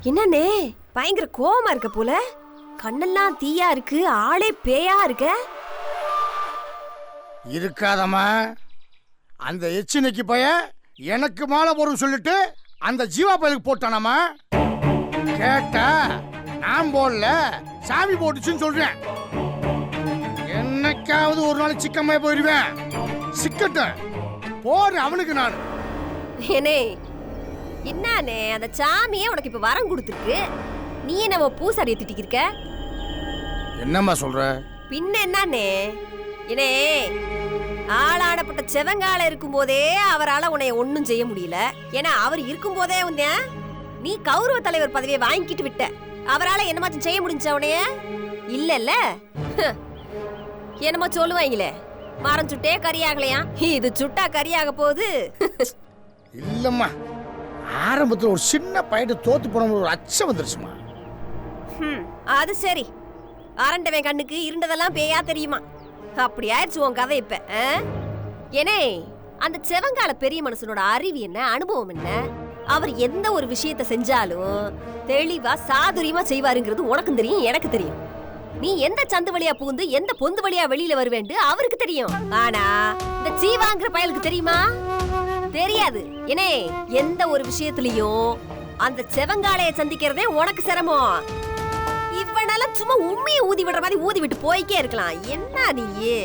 என்னண்ணே பயங்கர கோவமா இருக்க போல, கண்ணெல்லாம் தீயா இருக்கு, ஆளே பேயா இருக்க. இருக்காதம்மா, அந்த எச்சினைக்கு பைய எனக்கு மாலை போடும் சொல்லிட்டு அந்த ஜீவா பயலுக்கு போட்டானாமா. கேட்டா நான் போடல, சாமி போட்டுச்சுன்னு சொல்றேன். என்னைக்காவது ஒரு நாள் சிக்கம்மா போயிருவேன். சிக்கட்டும் போற அவனுக்கு நான். ஏனே என்னண்ணே, அந்த சாமியே உனக்கு இப்ப வரம் கொடுத்துருக்கு, நீ நம்ம பூசாரியை திட்டிக்கிருக்க. என்னம்மா சொல்ற? பின்ன என்னண்ணே, ஏனே ஆளாடப்பட்ட செவங்கால இருக்கும் போதே அவரால் உன்னை ஒன்னும் செய்ய முடியல. ஏன்னா அவர் இருக்கும் போதே நீ கௌரவ தலைவர் பதவியை வாங்கிட்டு விட்ட. அவரால் என்னமாச்சும் செய்ய முடிஞ்ச உனைய இல்லல்ல. என்னமோ சொல்லுவாங்களே, மரம் சுட்டே கரியாகலையா, இது சுட்டா கரியாக போகுது. இல்லம்மா, ஆரம்பத்தில் ஒரு சின்ன பையன் தோத்து போன ஒரு அச்சம் வந்துருச்சுமா. அது சரி, அரண்டவன் கண்ணுக்கு இருண்டதெல்லாம் பேயா தெரியுமா? அப்படி ஆயிடுச்சு உன் கதை இப்ப. ஏனே அந்த செவங்கால பெரிய மனுஷனோட அறிவு என்ன, அனுபவம் என்ன, அவர் எந்த ஒரு விஷயத்த செஞ்சாலும் தெளிவா சாதுரியமா செய்வாருங்கிறது உனக்கும் தெரியும், எனக்கு தெரியும். நீ எந்த சந்து வழியா பூந்து எந்த பொந்து வழியா வெளியில வருவேண்டு அவருக்கு தெரியும். ஆனா இந்த ஜீவாங்கிற பயலுக்கு தெரியுமா? தெரியாது. ஏனே எந்த ஒரு விஷயத்திலையும் அந்த செவங்காலைய சந்திக்கிறதே உனக்கு சிரமம். இவனால சும்மா உண்மையை ஊதி விடுற மாதிரி ஊதி விட்டு போய்க்கே இருக்கலாம். என்ன நீயே